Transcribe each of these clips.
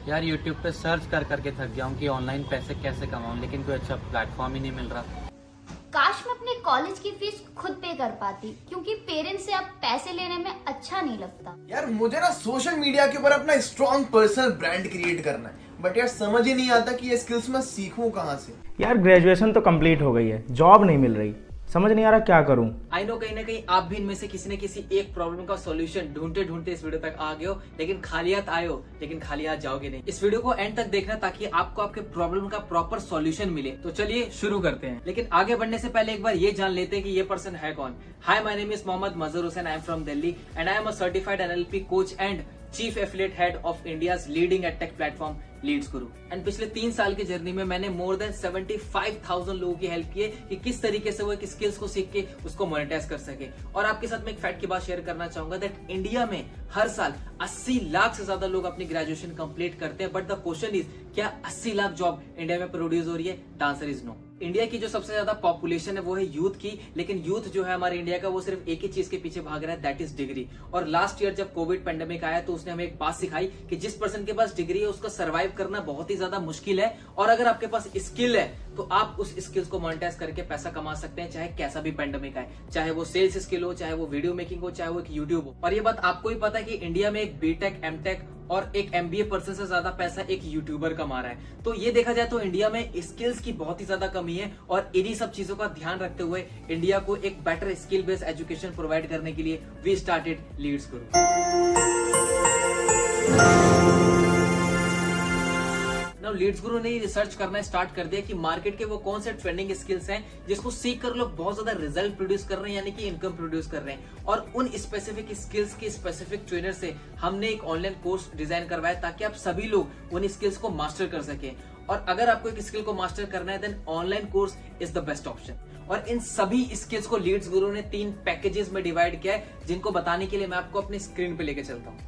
यार यूट्यूब पे सर्च कर करके थक गया हूँ कि ऑनलाइन पैसे कैसे कमाऊँ, लेकिन कोई अच्छा प्लेटफॉर्म ही नहीं मिल रहा। काश मैं अपने कॉलेज की फीस खुद पे कर पाती, क्योंकि पेरेंट्स से अब पैसे लेने में अच्छा नहीं लगता। यार मुझे ना सोशल मीडिया के ऊपर अपना स्ट्रॉन्ग पर्सनल ब्रांड क्रिएट करना है, बट यार समझ ही नहीं आता कि ये स्किल्स मैं सीखूं कहाँ से। यार ग्रेजुएशन तो कंप्लीट हो गई है, जॉब नहीं मिल रही, समझ नहीं आ रहा क्या करूं। आई नो कहीं ना कहीं आप भी इनमें से किसी न किसी एक प्रॉब्लम का सॉल्यूशन ढूंढते ढूंढते इस वीडियो तक आ गए हो, लेकिन खाली हाथ आए हो, लेकिन खाली हाथ जाओगे नहीं। इस वीडियो को एंड तक देखना ताकि आपको आपके प्रॉब्लम का प्रॉपर सॉल्यूशन मिले। तो चलिए शुरू करते हैं, लेकिन आगे बढ़ने से पहले एक बार ये जान लेते हैं कि ये पर्सन है कौन। Hi, my name is Mohammad Mazhar Hussain, I am from Delhi and I am a certified NLP coach and chief affiliate head of India's leading edtech platform leads Guru. And पिछले 3 साल की जर्नी में मैंने मोर देन 75,000 लोगों की हेल्प की है कि किस तरीके से वो एक स्किल्स को सीख के उसको मोनेटाइज कर सके। और आपके साथ मैं एक फैक्ट की बात शेयर करना चाहूंगा दैट इंडिया में हर साल 80 लाख से ज्यादा लोग अपनी ग्रेजुएशन कंप्लीट करते हैं, बट द क्वेश्चन इज क्या 80 लाख जॉब इंडिया में प्रोड्यूस हो रही है? The answer is no. India की जो सबसे ज्यादा पॉपुलेशन है वो है यूथ की, लेकिन यूथ जो है हमारे इंडिया का वो सिर्फ एक ही चीज के पीछे भाग रहा है, दैट इज डिग्री। और लास्ट ईयर जब कोविड पेंडेमिक आया तो उसने हमें एक बात सिखाई कि जिस पर्सन के पास डिग्री है उसका सर्वाइव करना बहुत ही ज्यादा मुश्किल है, और अगर आपके पास स्किल है तो आप उस स्किल्स को मोनेटाइज करके पैसा कमा सकते हैं, चाहे कैसा भी पेंडेमिक आए, चाहे वो सेल्स स्किल हो, चाहे वो वीडियो मेकिंग हो, चाहे वो एक यूट्यूब हो। और ये बात आपको ही पता है कि इंडिया में एक बीटेक, एमटेक और एक एमबीए पर्सन से ज्यादा पैसा एक यूट्यूबर कमा रहा है। तो ये देखा जाए तो इंडिया में स्किल्स की बहुत ही ज्यादा कमी है, और इन्हीं सब चीजों का ध्यान रखते हुए इंडिया को एक better skill based education provide करने के लिए we started Leeds Guru. Now Leeds गुरु ने रिसर्च करना स्टार्ट कर दिया कि मार्केट के वो कौन से ट्रेंडिंग स्किल्स हैं जिसको सीख कर लोग बहुत ज्यादा रिजल्ट प्रोड्यूस कर रहे हैं, यानी कि इनकम प्रोड्यूस कर रहे हैं। और उन स्पेसिफिक स्किल्स के स्पेसिफिक ट्रेनर से हमने एक ऑनलाइन कोर्स डिजाइन करवाया ताकि आप सभी लोग उन स्किल्स को मास्टर कर सके। और अगर आपको एक स्किल को मास्टर करना है then online course is the best option. और इन सभी स्किल्स को लीड्स गुरु ने 3 पैकेजेस में डिवाइड किया है, जिनको बताने के लिए मैं आपको अपनी स्क्रीन पे लेके चलता हूँ।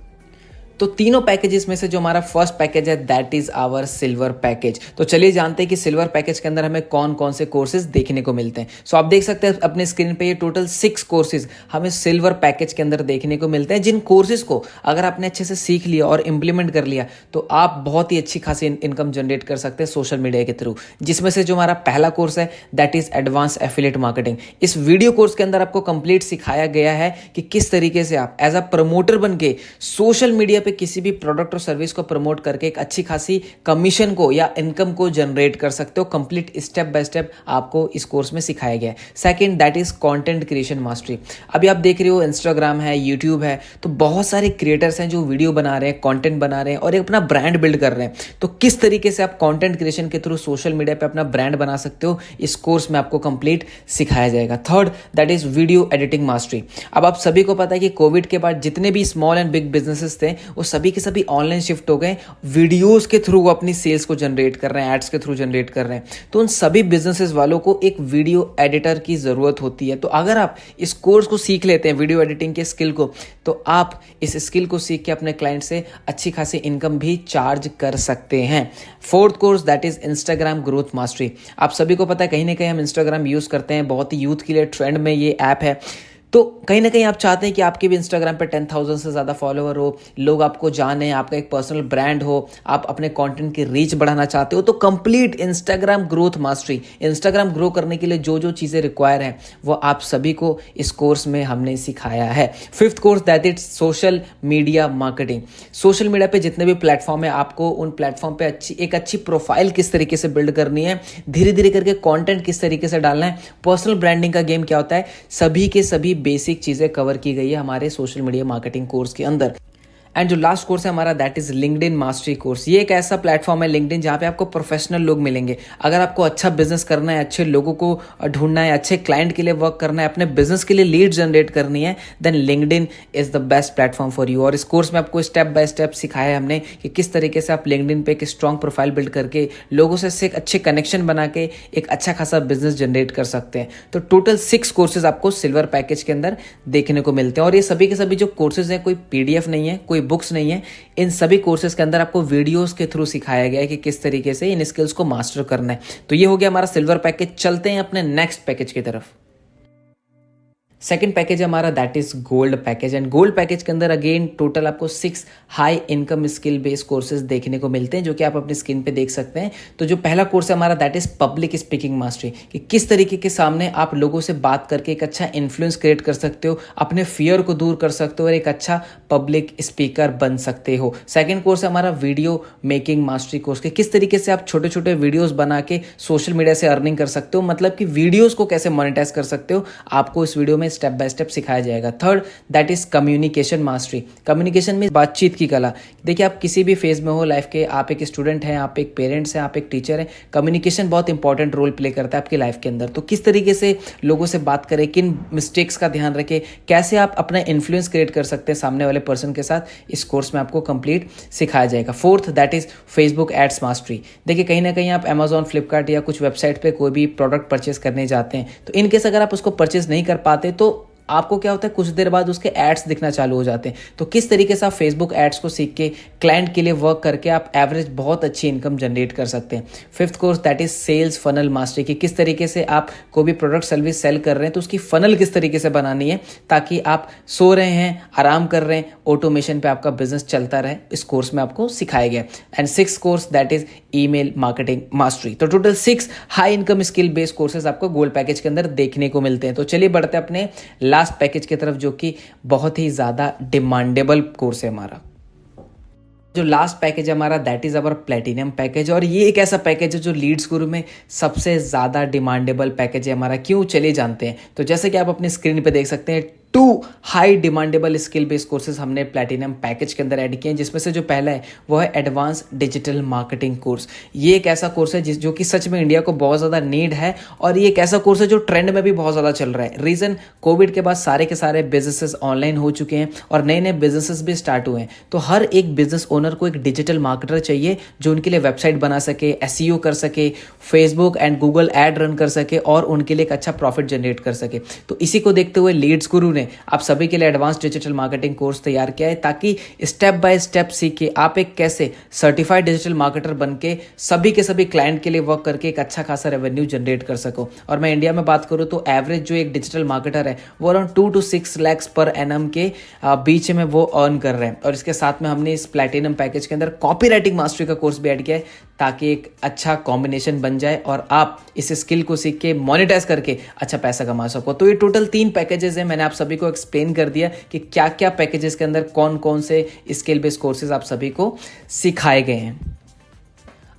तो तीनों पैकेजेस में से जो हमारा फर्स्ट पैकेज है that is our silver package. तो चलिए जानते हैं कि सिल्वर पैकेज के अंदर हमें कौन कौन से कोर्सेज देखने को मिलते हैं। सो आप देख सकते हैं अपने स्क्रीन पे ये टोटल 6 कोर्सेज हमें सिल्वर पैकेज के अंदर देखने को मिलते हैं, जिन कोर्सेज को अगर आपने अच्छे से सीख लिया और इंप्लीमेंट कर लिया तो आप बहुत ही अच्छी खासी इनकम जनरेट कर सकते हैं सोशल मीडिया के थ्रू। जिसमें से जो हमारा पहला कोर्स है that is advance affiliate marketing. इस वीडियो कोर्स के अंदर आपको कंप्लीट सिखाया गया है कि किस तरीके से आप एज अ प्रमोटर बन के सोशल मीडिया पे किसी भी प्रोडक्ट और सर्विस को प्रमोट करके एक अच्छी खासी कमीशन को या इनकम को जनरेट कर सकते हो। कंप्लीट स्टेप बाय स्टेप आपको इस कोर्स में सिखाया गया है। Second that is content creation mastery. अभी आप देख रहे हो इंस्टाग्राम है, यूट्यूब है, तो बहुत सारे क्रिएटर्स हैं जो वीडियो बना रहे हैं, कंटेंट बना रहे हैं और एक अपना ब्रांड बिल्ड कर रहे हैं। तो किस तरीके से आप कंटेंट क्रिएशन के थ्रू सोशल मीडिया पे अपना ब्रांड बना सकते हो, इस कोर्स में आपको कंप्लीट सिखाया जाएगा। Third that is video editing mastery. अब आप सभी को पता है कि कोविड के बाद जितने भी स्मॉल एंड बिग बिजनेसेस थे वो सभी के सभी ऑनलाइन शिफ्ट हो गए। वीडियोस के थ्रू वो अपनी सेल्स को जनरेट कर रहे हैं, एड्स के थ्रू जनरेट कर रहे हैं। तो उन सभी बिजनेसेस वालों को एक वीडियो एडिटर की जरूरत होती है। तो अगर आप इस कोर्स को सीख लेते हैं, वीडियो एडिटिंग के स्किल को, तो आप इस स्किल को सीख के अपने क्लाइंट से अच्छी खासी इनकम भी चार्ज कर सकते हैं। Fourth course that is Instagram growth mastery. आप सभी को पता है कहीं ना कहीं हम इंस्टाग्राम यूज करते हैं, बहुत ही यूथ के लिए ट्रेंड में ये ऐप है। तो कहीं ना कहीं आप चाहते हैं कि आपके भी इंस्टाग्राम पे 10,000 से ज़्यादा फॉलोअर हो, लोग आपको जाने, आपका एक पर्सनल ब्रांड हो, आप अपने कंटेंट की रीच बढ़ाना चाहते हो, तो complete Instagram growth mastery, Instagram grow करने के लिए जो जो चीज़ें रिक्वायर हैं वो आप सभी को इस कोर्स में हमने सिखाया है। Fifth course that is social media marketing. Social media पे जितने भी प्लेटफॉर्म है आपको उन प्लेटफॉर्म पे एक अच्छी प्रोफाइल किस तरीके से बिल्ड करनी है, धीरे धीरे करके कॉन्टेंट किस तरीके से डालना है, पर्सनल ब्रांडिंग का गेम क्या होता है, सभी के सभी बेसिक चीजें कवर की गई है हमारे सोशल मीडिया मार्केटिंग कोर्स के अंदर। एंड जो लास्ट कोर्स है हमारा that is LinkedIn mastery course. ये एक ऐसा प्लेटफॉर्म है लिंक्डइन जहाँ पे आपको प्रोफेशनल लोग मिलेंगे। अगर आपको अच्छा बिजनेस करना है, अच्छे लोगों को ढूंढना है, अच्छे क्लाइंट के लिए वर्क करना है, अपने बिजनेस के लिए लीड जनरेट करनी है, then LinkedIn is the best platform for you. और इस कोर्स में आपको स्टेप बाय स्टेप सिखाया है हमने कि किस तरीके से आप लिंक्डइन पे एक स्ट्रॉन्ग प्रोफाइल बिल्ड करके लोगों से एक अच्छे कनेक्शन बना के एक अच्छा खासा बिजनेस जनरेट कर सकते हैं। तो टोटल 6 कोर्सेज आपको सिल्वर पैकेज के अंदर देखने को मिलते हैं। और ये सभी के सभी जो कोर्सेज हैं कोई पीडीएफ नहीं है, कोई बुक्स नहीं है। इन सभी कोर्सेज के अंदर आपको वीडियोस के थ्रू सिखाया गया है कि किस तरीके से इन स्किल्स को मास्टर करना है। तो ये हो गया हमारा सिल्वर पैकेज। चलते हैं अपने नेक्स्ट पैकेज की तरफ। सेकंड पैकेज है हमारा that is gold package and gold package के अंदर अगेन टोटल आपको 6 high income skill based courses देखने को मिलते हैं जो कि आप अपनी स्क्रीन पे देख सकते हैं। तो जो पहला कोर्स है हमारा that is public speaking mastery, कि किस तरीके के सामने आप लोगों से बात करके एक अच्छा इन्फ्लुएंस क्रिएट कर सकते हो, अपने फियर को दूर कर सकते हो और एक अच्छा पब्लिक स्पीकर बन सकते हो। सेकेंड कोर्स है हमारा वीडियो मेकिंग मास्टरी कोर्स, के किस तरीके से आप छोटे छोटे वीडियोस बना के सोशल मीडिया से अर्निंग कर सकते हो, मतलब कि वीडियोस को कैसे मोनेटाइज कर सकते हो, आपको इस वीडियो में स्टेप बाय स्टेप सिखाया जाएगा। Third that is communication mastery, communication में बातचीत की कला। देखिए आप किसी भी फेज में हो लाइफ के, आप एक स्टूडेंट हैं, आप एक पेरेंट्स हैं, आप एक टीचर हैं, कम्युनिकेशन बहुत इंपॉर्टेंट रोल प्ले करता है आपकी लाइफ के अंदर। तो किस तरीके से लोगों से बात करें, किन मिस्टेक्स का ध्यान रखें, कैसे आप अपना इन्फ्लुएंस क्रिएट कर सकते हैं सामने वाले पर्सन के साथ, इस कोर्स में आपको कंप्लीट सिखाया जाएगा। Fourth that is Facebook ads mastery. देखिए कहीं ना कहीं आप अमेजॉन, फ्लिपकार्ट या कुछ वेबसाइट पे कोई भी प्रोडक्ट परचेस करने जाते हैं, तो इनकेस अगर आप उसको परचेस नहीं कर पाते तो आपको क्या होता है, कुछ देर बाद उसके एड्स दिखना चालू हो जाते हैं। तो किस तरीके से आप फेसबुक एड्स को सीख के क्लाइंट के लिए वर्क करके आप एवरेज बहुत अच्छी इनकम जनरेट कर सकते हैं। Fifth course that is sales funnel mastery, कि किस तरीके से आप कोई भी प्रोडक्ट सर्विस सेल कर रहे हैं तो उसकी फनल किस तरीके से बनानी है ताकि आप सो रहे हैं, आराम कर रहे हैं, ऑटोमेशन पे आपका बिजनेस चलता रहे, इस कोर्स में आपको सिखाया गया। And six course that is email marketing mastery. तो total 6 high income skill based courses आपको गोल्ड पैकेज के अंदर देखने को मिलते हैं। तो चलिए बढ़ते हैं अपने लास्ट पैकेज की तरफ, जो कि बहुत ही ज्यादा डिमांडेबल कोर्स है हमारा। जो लास्ट पैकेज है हमारा that is our platinum package, और ये एक ऐसा पैकेज है जो लीड्स गुरु में सबसे ज्यादा डिमांडेबल पैकेज है हमारा। क्यों, चलिए जानते हैं। तो जैसे कि आप अपनी स्क्रीन पे देख सकते हैं 2 high demandable skill based courses हमने प्लैटिनम पैकेज के अंदर ऐड किए हैं, जिसमें से जो पहला है वो है एडवांस डिजिटल मार्केटिंग कोर्स। ये एक ऐसा कोर्स है जो कि सच में इंडिया को बहुत ज़्यादा नीड है, और ये एक ऐसा कोर्स है जो ट्रेंड में भी बहुत ज़्यादा चल रहा है। रीज़न, कोविड के बाद सारे के सारे बिजनेसेस ऑनलाइन हो चुके हैं और नए नए बिजनेसेस भी स्टार्ट हुए हैं। तो हर एक बिजनेस ओनर को एक डिजिटल मार्केटर चाहिए जो उनके लिए वेबसाइट बना सके, SEO कर सके, Facebook and Google ad run कर सके और उनके लिए एक अच्छा प्रॉफिट जनरेट कर सके। तो इसी को देखते हुए लीड्स गुरु ने आप सभी के लिए एडवांस डिजिटल मार्केटिंग कोर्स तैयार किया है, ताकि स्टेप बाय स्टेप सीख के आप एक कैसे सर्टिफाइड डिजिटल मार्केटर बन के सभी के सभी क्लाइंट के लिए वर्क करके एक अच्छा खासा रेवेन्यू जनरेट कर सको। और मैं इंडिया में बात करूं तो एवरेज जो एक डिजिटल मार्केटर है वो around 2 to 6 lakhs per annum के बीच में वो अर्न कर रहे हैं। और इसके साथ में हमने इस प्लैटिनम पैकेज के अंदर कॉपी राइटिंग मास्टरी का कोर्स भी ऐड किया है, ताकि एक अच्छा कॉम्बिनेशन बन जाए और आप इस स्किल को सीख के मोनेटाइज करके अच्छा पैसा कमा सको। तो ये टोटल 3 पैकेजेस हैं, मैंने आप सभी को एक्सप्लेन कर दिया कि क्या क्या पैकेजेस के अंदर कौन कौन से स्किल बेस्ड कोर्सेज आप सभी को सिखाए गए हैं।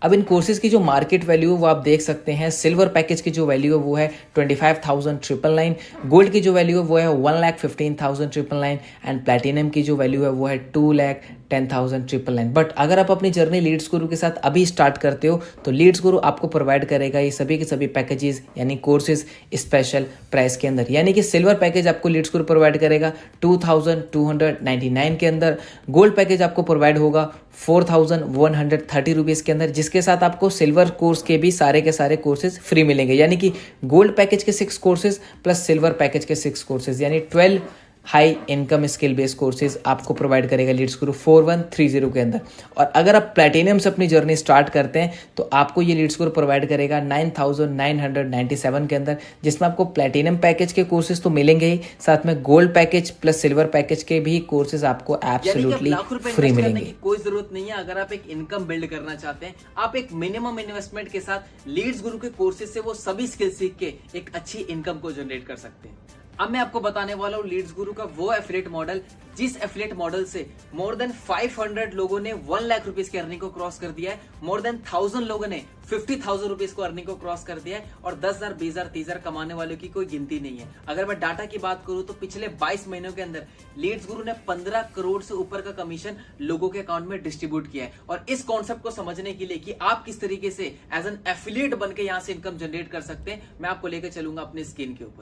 अब इन कोर्सेज की जो मार्केट वैल्यू है वो आप देख सकते हैं। सिल्वर पैकेज की जो वैल्यू है वो है 25,999, गोल्ड की जो वैल्यू है वो है 1,15,999 एंड प्लैटिनम की जो वैल्यू है वो है 2,10,999। बट अगर आप अपनी जर्नी लीड्स गुरु के साथ अभी स्टार्ट करते हो तो लीड्स गुरु आपको प्रोवाइड करेगा ये सभी के सभी पैकेजेस यानी कोर्सेज स्पेशल प्राइस के अंदर। यानी कि सिल्वर पैकेज आपको लीड्स गुरु प्रोवाइड करेगा 2,299 के अंदर, गोल्ड पैकेज आपको प्रोवाइड होगा 4,130 रुपीज़ के अंदर, जिसके साथ आपको सिल्वर कोर्स के भी सारे के सारे कोर्सेज फ्री मिलेंगे। यानी कि गोल्ड पैकेज के 6 कोर्सेज प्लस सिल्वर पैकेज के 6 कोर्सेज, यानी 12 high income skill based courses आपको प्रोवाइड करेगा लीड्स गुरु 4130 के अंदर। और अगर आप प्लैटिनम से अपनी जर्नी स्टार्ट करते हैं तो आपको ये लीड्स गुरु प्रोवाइड करेगा 9,997 के अंदर, जिसमें आपको प्लैटिनम पैकेज के कोर्सेज तो मिलेंगे ही, साथ में gold package plus silver package के भी कोर्सेज आपको एब्सोल्युटली फ्री मिलेंगे। कोई जरूरत नहीं है। अगर आप एक इनकम बिल्ड करना चाहते हैं, आप एक मिनिमम इन्वेस्टमेंट के साथ लीड्स गुरु के कोर्सेज से वो सभी स्किल सीख के एक अच्छी इनकम को जनरेट कर सकते हैं। अब मैं आपको बताने वाला हूँ लीड्स गुरु का वो एफिलिएट मॉडल, जिस एफिलिएट मॉडल से मोर देन 500 लोगों ने 1 लाख रुपीज की अर्निंग को क्रॉस कर दिया है, मोर देन 1000 लोगों ने 50,000 रुपीज को अर्निंग को क्रॉस कर दिया है, और 10,000, 20,000, 30,000 कमाने वालों की कोई गिनती नहीं है। अगर मैं डाटा की बात करूं तो पिछले 22 महीनों के अंदर लीड्स गुरु ने 15 करोड़ से ऊपर का कमीशन लोगों के अकाउंट में डिस्ट्रीब्यूट किया है। और इस कॉन्सेप्ट को समझने के लिए कि आप किस तरीके से एज एन एफिलिएट बन के यहां से इनकम जनरेट कर सकते हैं, मैं आपको लेकर चलूंगा अपनी स्क्रीन के ऊपर।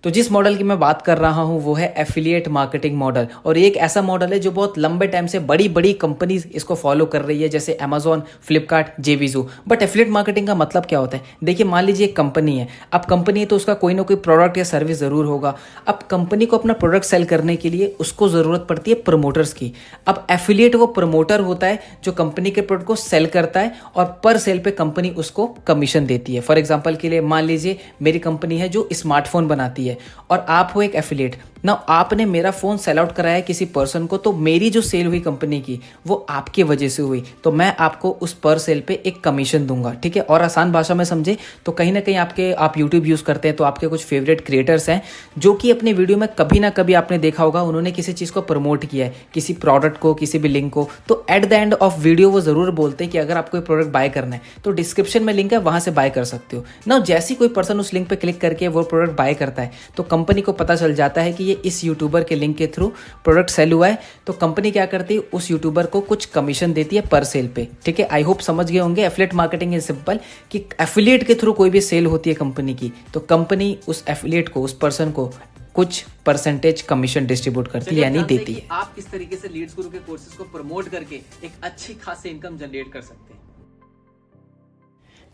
तो जिस मॉडल की मैं बात कर रहा हूं वो है एफिलिएट मार्केटिंग मॉडल, और एक ऐसा मॉडल है जो बहुत लंबे टाइम से बड़ी बड़ी कंपनीज इसको फॉलो कर रही है, जैसे Amazon, Flipkart, JVZoo. But affiliate marketing का मतलब क्या होता है? देखिए, मान लीजिए एक कंपनी है, अब कंपनी है तो उसका कोई ना कोई प्रोडक्ट या सर्विस जरूर होगा। अब कंपनी को अपना प्रोडक्ट सेल करने के लिए उसको जरूरत पड़ती है प्रमोटर्स की। अब एफिलिएट वो प्रमोटर होता है जो कंपनी के प्रोडक्ट को सेल करता है और पर सेल पे कंपनी उसको कमीशन देती है। फॉर एग्जाम्पल के लिए मान लीजिए मेरी कंपनी है जो स्मार्टफोन बनाती है, है और आप हो एक एफिलिएट ना, आपने मेरा फ़ोन सेल आउट कराया किसी पर्सन को, तो मेरी जो सेल हुई कंपनी की वो आपकी वजह से हुई, तो मैं आपको उस पर सेल पे एक कमीशन दूंगा, ठीक है। और आसान भाषा में समझे तो कहीं ना कहीं आप यूट्यूब यूज़ करते हैं तो आपके कुछ फेवरेट क्रिएटर्स हैं जो कि अपने वीडियो में कभी ना कभी आपने देखा होगा उन्होंने किसी चीज़ को प्रमोट किया है, किसी प्रोडक्ट को, किसी भी लिंक को, तो at the end of video वो ज़रूर बोलते हैं कि अगर आपको कोई प्रोडक्ट बाय करना है तो डिस्क्रिप्शन में लिंक है, वहाँ से बाय कर सकते हो ना। जैसे कोई पर्सन उस लिंक पर क्लिक करके वो प्रोडक्ट बाय करता है तो कंपनी को पता चल जाता है कि ये इस यूट्यूबर के लिंक के थ्रू प्रोडक्ट सेल हुआ है, तो कंपनी क्या करती है, उस यूट्यूबर को कुछ कमीशन देती है पर सेल पे, ठीक है। आई होप समझ गए होंगे एफिलिएट मार्केटिंग इज सिंपल कि एफिलिएट के थ्रू कोई भी सेल होती है कंपनी की तो कंपनी उस एफिलिएट को, उस पर्सन को कुछ परसेंटेज कमीशन डिस्ट्रीब्यूट करती है यानी देती है। आप किस तरीके से लीड्स गुरु के कोर्सेज को प्रमोट करके एक अच्छी खासी इनकम जनरेट कर सकते हैं।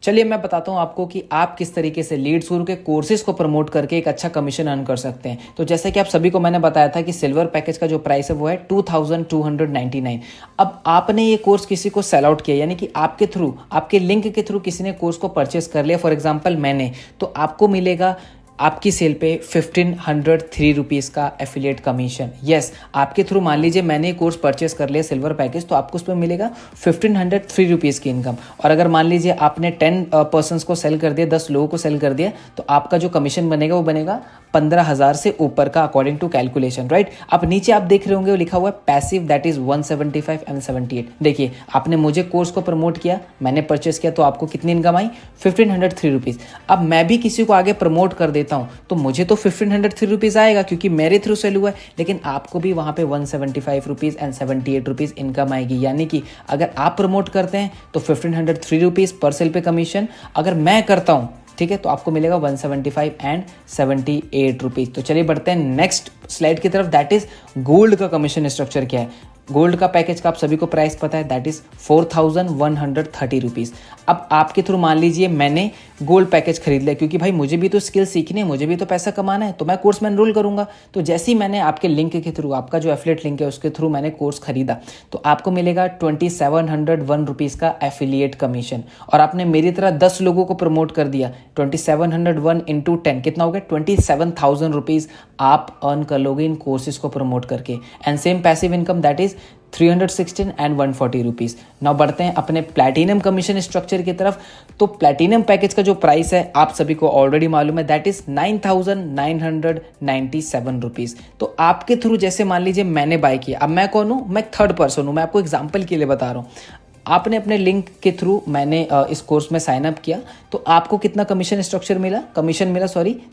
चलिए मैं बताता हूं आपको कि आप किस तरीके से लीड्स गुरु के कोर्सेज को प्रमोट करके एक अच्छा कमीशन अर्न कर सकते हैं। तो जैसे कि आप सभी को मैंने बताया था कि सिल्वर पैकेज का जो प्राइस है वो है 2299। अब आपने ये कोर्स किसी को सेल आउट किया यानी कि आपके थ्रू, आपके लिंक के थ्रू किसी ने कोर्स को परचेस कर लिया, फॉर एग्जाम्पल मैंने, तो आपको मिलेगा आपकी सेल पे 1503 रुपीज़ का एफिलिएट कमीशन। यस, आपके थ्रू मान लीजिए मैंने कोर्स परचेस कर लिया सिल्वर पैकेज तो आपको उस पर मिलेगा 1503 रुपीज़ की इनकम। और अगर मान लीजिए आपने 10 पर्सन्स को सेल कर दिया, 10 लोगों को सेल कर दिया, तो आपका जो कमीशन बनेगा वो बनेगा 15,000 से ऊपर का अकॉर्डिंग टू कैलकुलेशन, राइट। अब नीचे आप देख रहे होंगे वो लिखा हुआ है पैसिव, दैट इज 175 एंड 78। देखिए आपने मुझे कोर्स को प्रमोट किया, मैंने परचेस किया तो आपको कितनी इनकम आई, 1503 रुपीज़। अब मैं भी किसी को आगे प्रमोट कर देता हूं तो मुझे तो 1503 रुपीज़ आएगा क्योंकि मेरे थ्रू सेल हुआ है, लेकिन आपको भी वहां पे 175 रुपीज़ एंड 78 रुपीज़ इनकम आएगी। यानी कि अगर आप प्रमोट करते हैं तो 1503 रुपीज़ पर सेल पे कमीशन, अगर मैं करता हूं, ठीक है, तो आपको मिलेगा 175 एंड 78 रुपीज़। तो चलिए बढ़ते हैं नेक्स्ट स्लाइड की तरफ, दैट इज गोल्ड का कमीशन स्ट्रक्चर क्या है। गोल्ड का पैकेज का आप सभी को प्राइस पता है, दैट इज 4130 रुपीज़। अब आपके थ्रू मान लीजिए मैंने गोल्ड पैकेज खरीद लिया क्योंकि भाई मुझे भी तो स्किल सीखनी है, मुझे भी तो पैसा कमाना है, तो मैं कोर्स में एनरोल करूंगा। तो जैसे ही मैंने आपके लिंक के थ्रू, आपका जो एफिलिएट लिंक है उसके थ्रू मैंने कोर्स खरीदा तो आपको मिलेगा 2701 रुपीज़ का एफिलिएट कमीशन। और आपने मेरी तरह 10 लोगों को प्रमोट कर दिया, 2701 इंटू 10 कितना हो गया, 27,000 रुपीज़ आप अर्न कर लोगे इन कोर्सेज को प्रमोट करके। And same passive income that is 316 and 140 rupees. Now बढ़ते हैं अपने प्लैटिनम कमीशन स्ट्रक्चर की तरफ। तो प्लैटिनम पैकेज का जो प्राइस है आप सभी को ऑलरेडी मालूम है, दैट इज 9,997 रुपीज़। तो आपके थ्रू जैसे मान लीजिए मैंने बाय किया, अब मैं कौन हूँ, मैं थर्ड पर्सन हूँ, मैं आपको एग्जाम्पल के लिए बता रहा हूँ। आपने अपने लिंक के थ्रू मैंने इस कोर्स में साइन अप किया तो आपको कितना कमीशन स्ट्रक्चर मिला,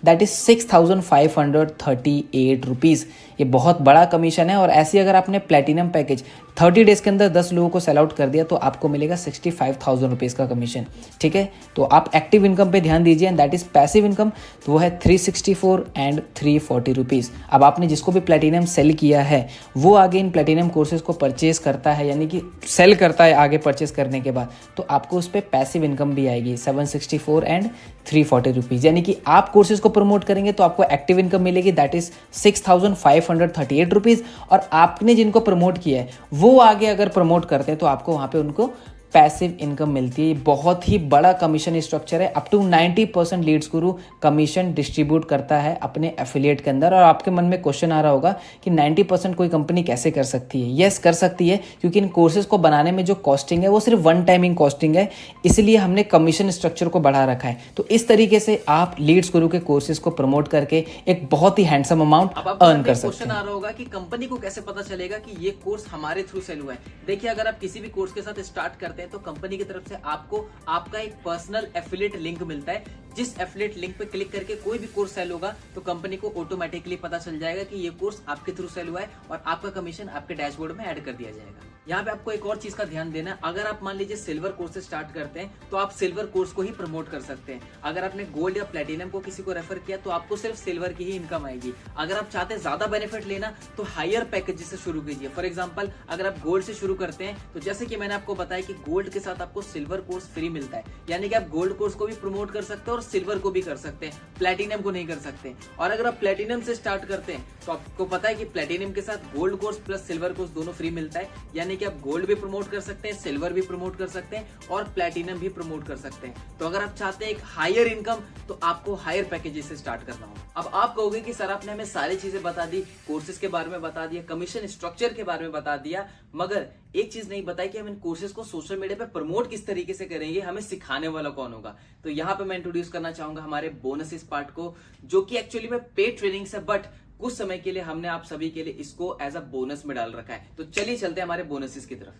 दैट इज 6,538 रुपीज़। ये बहुत बड़ा कमीशन है। और ऐसे अगर आपने प्लैटिनम पैकेज 30 डेज के अंदर 10 लोगों को सेल आउट कर दिया तो आपको मिलेगा 65,000 रुपीज़ का कमीशन, ठीक है। तो आप एक्टिव इनकम पे ध्यान दीजिए and that is passive income, तो वो है 364 एंड 340 रुपीज़। अब आपने जिसको भी प्लैटिनम सेल किया है वो आगे इन प्लैटिनम कोर्सेज को परचेज करता है, यानी कि सेल करता है आगे परचेज करने के बाद, तो आपको उस पर पैसिव इनकम भी आएगी 764 एंड 340 रुपीज़। यानी कि आप कोर्सेज को प्रमोट करेंगे तो आपको एक्टिव इनकम मिलेगी, दैट इज 6,538 रुपीज़। और आपने जिनको प्रमोट किया है वो आगे अगर प्रमोट करते हैं तो आपको वहाँ पे उनको पैसिव इनकम मिलती है। बहुत ही बड़ा कमीशन स्ट्रक्चर है, up to 90% Leeds Guru commission distribute करता है अपने एफिलिएट के अंदर। और आपके मन में क्वेश्चन आ रहा होगा कि 90% कोई कंपनी कैसे कर सकती है। यस, कर सकती है, क्योंकि इन कोर्सेज को बनाने में जो कॉस्टिंग है वो सिर्फ वन टाइमिंग कॉस्टिंग है, इसलिए हमने कमीशन स्ट्रक्चर को बढ़ा रखा है। तो इस तरीके से आप लीड्स गुरु के कोर्सेज को प्रमोट करके एक बहुत ही हैंडसम अमाउंट अर्न कर सकते हैं। क्वेश्चन आ रहा होगा कि कंपनी को कैसे पता चलेगा कि ये कोर्स हमारे थ्रू सेल हुआ है। देखिए, अगर आप किसी भी कोर्स के साथ स्टार्ट करते हैं तो कंपनी की तरफ से आपको आपका एक पर्सनल एफिलिएट लिंक मिलता है। जिस एफिलिएट लिंक पे क्लिक करके कोई भी कोर्स सेल होगा तो कंपनी को ऑटोमेटिकली पता चल जाएगा कि ये कोर्स आपके थ्रू सेल हुआ है और आपका कमीशन आपके डैशबोर्ड में ऐड कर दिया जाएगा। यहाँ पे आपको एक और चीज का ध्यान देना है, अगर आप मान लीजिए सिल्वर कोर्स से स्टार्ट करते हैं तो आप सिल्वर कोर्स को ही प्रमोट कर सकते हैं। अगर आपने गोल्ड या प्लेटिनम को किसी को रेफर किया तो आपको सिर्फ सिल्वर की ही इनकम आएगी। अगर आप चाहते हैं ज्यादा बेनिफिट लेना तो हायर पैकेज से शुरू कीजिए। फॉर एग्जांपल, अगर आप गोल्ड से शुरू करते हैं तो जैसे कि मैंने आपको बताया कि गोल्ड के साथ आपको सिल्वर कोर्स फ्री मिलता है, यानी कि आप गोल्ड कोर्स को भी प्रमोट कर सकते हैं और सिल्वर को भी कर सकते हैं, प्लेटिनम को नहीं कर सकते। और अगर आप प्लेटिनम से स्टार्ट करते हैं तो आपको पता है कि प्लेटिनम के साथ gold course plus silver course दोनों फ्री मिलता है, यानी यानी कि आप गोल्ड भी प्रमोट कर सकते हैं, सिल्वर भी प्रमोट कर सकते हैं और प्लैटिनम भी प्रमोट कर सकते हैं। तो अगर आप चाहते हैं एक हायर इनकम, तो आपको हायर पैकेजेस से स्टार्ट करना होगा। अब आप कहोगे कि सर आपने हमें सारी चीजें बता दी, कोर्सेज के बारे में बता दिया, कमीशन स्ट्रक्चर के बारे में बता दिया, मगर एक चीज नहीं बताई कि हम इन कोर्सेज को सोशल मीडिया पे प्रमोट किस तरीके से करेंगे, हमें सिखाने वाला कौन होगा। तो यहाँ पे मैं इंट्रोड्यूस करना चाहूंगा हमारे बोनसेस पार्ट को, जो कि एक्चुअली में पेड ट्रेनिंग है, बट कुछ समय के लिए हमने आप सभी के लिए इसको एज अ बोनस में डाल रखा है। तो चलिए चलते हैं हमारे बोनसेस की तरफ।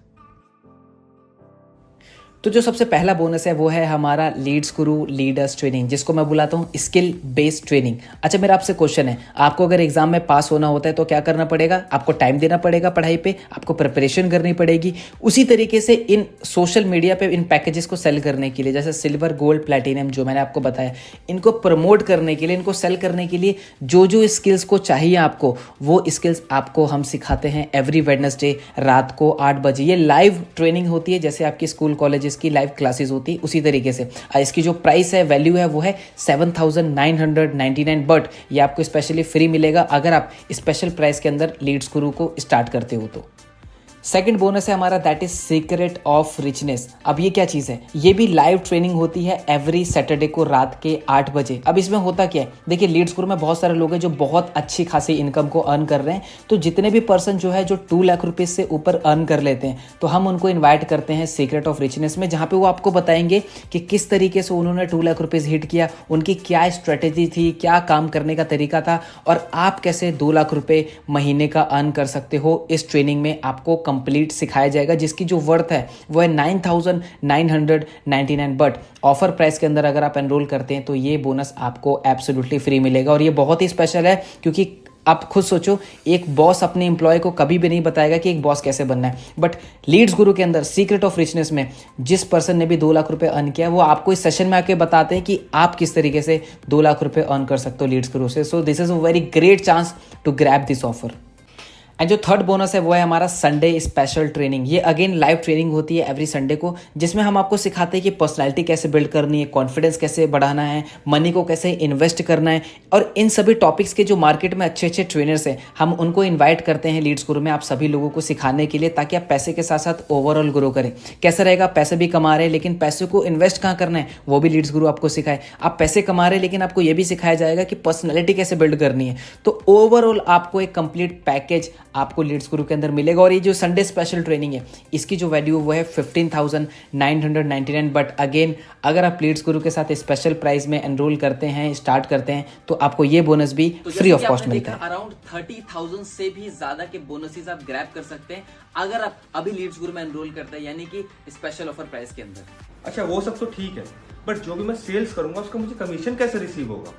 तो जो सबसे पहला बोनस है वो है हमारा लीड्स गुरु लीडर्स ट्रेनिंग, जिसको मैं बुलाता हूँ स्किल बेस्ड ट्रेनिंग। अच्छा, मेरा आपसे क्वेश्चन है, आपको अगर एग्जाम में पास होना होता है तो क्या करना पड़ेगा? आपको टाइम देना पड़ेगा पढ़ाई पे, आपको प्रिपरेशन करनी पड़ेगी। उसी तरीके से इन सोशल मीडिया पे इन पैकेजेस को सेल करने के लिए, जैसे सिल्वर, गोल्ड, प्लैटिनम जो मैंने आपको बताया, इनको प्रमोट करने के लिए, इनको सेल करने के लिए जो जो स्किल्स को चाहिए आपको, वो स्किल्स आपको हम सिखाते हैं एवरी वेडनेसडे रात को 8 बजे। ये लाइव ट्रेनिंग होती है, जैसे आपकी स्कूल कॉलेजेस की लाइव क्लासेस होती है उसी तरीके से। इसकी जो प्राइस है, वैल्यू है, वो है 7,999, बट ये आपको स्पेशली फ्री मिलेगा अगर आप स्पेशल प्राइस के अंदर लीड्स गुरु को स्टार्ट करते हो। तो सेकंड बोनस है हमारा, that is secret of richness. अब ये क्या चीज़ है? ये भी लाइव ट्रेनिंग होती है एवरी सैटरडे को रात के 8 बजे। अब इसमें होता क्या है, देखिए लीड्स गुरु में बहुत सारे लोग हैं जो बहुत अच्छी खासी इनकम को अर्न कर रहे हैं। तो जितने भी पर्सन जो है जो 2 लाख रुपीज़ से ऊपर अर्न कर लेते हैं, तो हम उनको इन्वाइट करते हैं सीक्रेट ऑफ रिचनेस में, जहाँ पे वो आपको बताएंगे कि किस तरीके से उन्होंने 2 लाख रुपीज़ हिट किया, उनकी क्या स्ट्रेटेजी थी, क्या काम करने का तरीका था, और आप कैसे 2 लाख रुपये महीने का अर्न कर सकते हो। इस ट्रेनिंग में आपको कंप्लीट सिखाया जाएगा, जिसकी जो वर्थ है वो है 9,999, बट ऑफर प्राइस के अंदर अगर आप एनरोल करते हैं तो ये बोनस आपको एब्सोल्युटली फ्री मिलेगा। और ये बहुत ही स्पेशल है, क्योंकि आप खुद सोचो, एक बॉस अपने एम्प्लॉय को कभी भी नहीं बताएगा कि एक बॉस कैसे बनना है, बट लीड्स गुरु के अंदर सीक्रेट ऑफ रिचनेस में जिस पर्सन ने भी 2 लाख रुपए अर्न किया, वो आपको इस सेशन में आके बताते हैं कि आप किस तरीके से 2 लाख रुपए अर्न कर सकते हो लीड्स गुरु से। So this is a very great chance to grab this offer. And जो थर्ड बोनस है वो है हमारा संडे स्पेशल ट्रेनिंग। ये अगेन लाइव ट्रेनिंग होती है एवरी संडे को, जिसमें हम आपको सिखाते हैं कि पर्सनालिटी कैसे बिल्ड करनी है, कॉन्फिडेंस कैसे बढ़ाना है, मनी को कैसे इन्वेस्ट करना है, और इन सभी टॉपिक्स के जो मार्केट में अच्छे अच्छे ट्रेनर्स हैं, हम उनको इन्वाइट करते हैं लीड्स गुरु में आप सभी लोगों को सिखाने के लिए, ताकि आप पैसे के साथ साथ ओवरऑल ग्रो करें। कैसा रहेगा? पैसे भी कमा रहे हैं, लेकिन पैसे को इन्वेस्ट कहाँ करना है वो भी लीड्स गुरु आपको सिखाए। आप पैसे कमा रहे हैं, लेकिन आपको ये भी सिखाया जाएगा कि पर्सनैलिटी कैसे बिल्ड करनी है। तो ओवरऑल आपको एक कंप्लीट पैकेज आपको लीड्स गुरु के अंदर मिलेगा। और ये जो संडे स्पेशल ट्रेनिंग है, इसकी जो वैल्यू वो है 15,999, बट अगेन अगर आप लीड्स गुरु के साथ स्पेशल प्राइस में एनरोल करते हैं, स्टार्ट करते हैं, तो आपको ये बोनस भी फ्री ऑफ कॉस्ट मिलता है। अराउंड 30,000 से भी ज्यादा के बोनसेस आप ग्रैब कर सकते हैं अगर आप अभी लीड्स गुरु में एनरोल करते हैं, यानी कि स्पेशल ऑफर प्राइस के अंदर। अच्छा, वो सब तो ठीक है, बट जो भी मैं सेल्स करूंगा उसका मुझे कमीशन कैसे रिसीव होगा?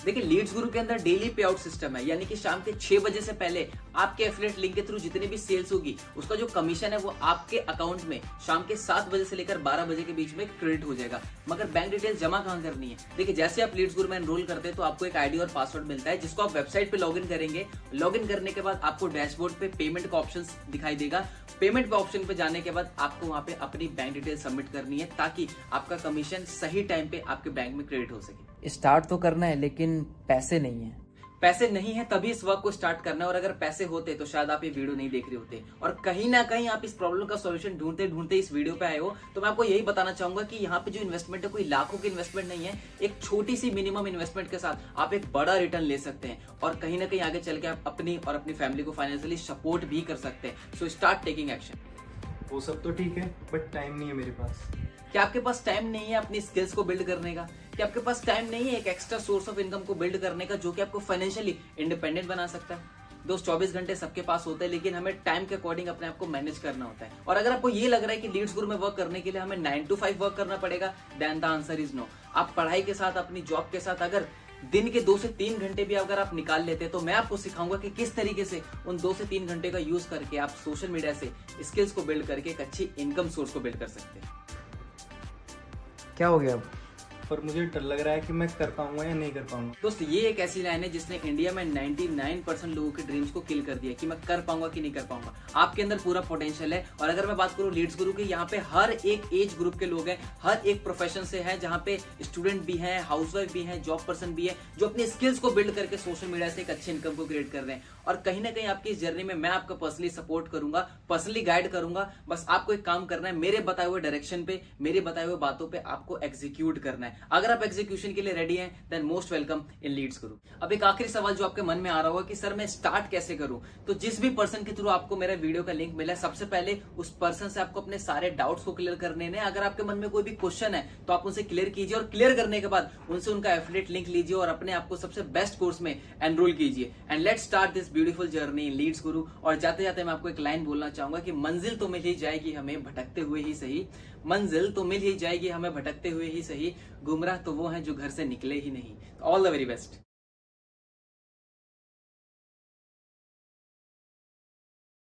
देखिए लीड्स गुरु के अंदर डेली पे आउट सिस्टम है, यानी कि शाम के 6 बजे से पहले आपके एफिलिएट लिंक के थ्रू जितनी भी सेल्स होगी, उसका जो कमीशन है वो आपके अकाउंट में शाम के 7 बजे से लेकर 12 बजे के बीच में क्रेडिट हो जाएगा। मगर बैंक डिटेल्स जमा कहाँ करनी है? देखिए जैसे आप लीड्स गुरु में एनरोल करते हैं तो आपको एक आईडी और पासवर्ड मिलता है, जिसको आप वेबसाइट पे लॉगिन करेंगे। लॉगिन करने के बाद आपको डैशबोर्ड पे पेमेंट का ऑप्शन दिखाई देगा। पेमेंट पे ऑप्शन पे जाने के बाद आपको वहां पे अपनी बैंक डिटेल सबमिट करनी है, ताकि आपका कमीशन सही टाइम पे आपके बैंक में क्रेडिट हो सके। स्टार्ट तो करना है, लेकिन पैसे नहीं है। पैसे नहीं है तभी इस वर्क को स्टार्ट करना है, और अगर पैसे होते तो शायद आप ये वीडियो नहीं देख रहे होते। और कहीं ना कहीं आप इस प्रॉब्लम का सॉल्यूशन ढूंढते ढूंढते इस वीडियो पे आए हो। तो मैं आपको यही बताना चाहूंगा कि यहाँ पे जो इन्वेस्टमेंट है कोई लाखों की इन्वेस्टमेंट नहीं है। एक छोटी सी मिनिमम इन्वेस्टमेंट के साथ आप एक बड़ा रिटर्न ले सकते हैं, और कहीं ना कहीं आगे चल के आप अपनी और अपनी फैमिली को फाइनेंशियली सपोर्ट भी कर सकते हैं। So start taking action. वो सब तो ठीक है, बट टाइम नहीं है मेरे पास। क्या आपके पास टाइम नहीं है अपनी स्किल्स को बिल्ड करने का? क्या आपके पास टाइम नहीं है एक एक्स्ट्रा सोर्स ऑफ इनकम को बिल्ड करने का, जो कि आपको फाइनेंशियली इंडिपेंडेंट बना सकता है? दोस्त 24 घंटे सबके पास होते हैं, लेकिन हमें टाइम के अकॉर्डिंग अपने आप को मैनेज करना होता है। और अगर आपको ये लग रहा है कि लीड्स गुरु में वर्क करने के लिए हमें 9 to 5 वर्क करना पड़ेगा, then the answer is no. आप पढ़ाई के साथ, अपनी जॉब के साथ अगर दिन के 2 से 3 घंटे भी अगर आप निकाल लेते हैं, तो मैं आपको सिखाऊंगा कि किस तरीके से उन 2 से 3 घंटे का यूज करके आप सोशल मीडिया से स्किल्स को बिल्ड करके एक अच्छी इनकम सोर्स को बिल्ड कर सकते हैं। क्या हो गया अब? पर मुझे डर लग रहा है कि मैं कर पाऊंगा या नहीं कर पाऊंगा। दोस्त ये एक ऐसी लाइन है जिसने इंडिया में 99% लोगों के ड्रीम्स को किल कर दिया कि मैं कर पाऊंगा कि नहीं कर पाऊंगा। आपके अंदर पूरा पोटेंशियल है। और अगर मैं बात करूं लीड्स गुरु की, यहाँ पे हर एक एज ग्रुप के लोग हैं, हर एक प्रोफेशन से है, जहाँ पे स्टूडेंट भी हैं, हाउसवाइफ भी हैं, जॉब पर्सन भी है, जो अपनी स्किल्स को बिल्ड करके सोशल मीडिया से एक अच्छी इनकम को क्रिएट कर रहे हैं। और कहीं ना कहीं आपकी इस जर्नी में मैं आपका पर्सनली सपोर्ट करूंगा, पर्सनली गाइड करूंगा। बस आपको एक काम करना है, मेरे बताए हुए डायरेक्शन पे, मेरे बताए हुए बातों पे आपको एग्जीक्यूट करना है। अगर आप एग्जीक्यूशन के लिए रेडी हैं then most welcome in Leads Guru. अब एक आखिरी सवाल जो आपके मन में आ रहा होगा कि सर मैं स्टार्ट कैसे करूं, तो जिस भी पर्सन के थ्रू आपको मेरा वीडियो का लिंक मिला है, सबसे पहले उस पर्सन से आपको अपने सारे डाउट्स को क्लियर करने हैं। अगर आपके मन में कोई भी क्वेश्चन है तो आप उनसे क्लियर कीजिए, और क्लियर करने के बाद उनसे उनका एफिलिएट लिंक लीजिए और अपने आप को सबसे बेस्ट कोर्स में एनरोल कीजिए। And let's start this beautiful journey in Leads Guru. और जाते जाते मैं आपको एक लाइन बोलना चाहूंगा कि मंजिल तो मिल ही जाएगी हमें भटकते हुए ही सही, मंजिल तो मिल ही जाएगी हमें भटकते हुए ही सही, गुमराह तो वो हैं जो घर से निकले ही नहीं। All the very best.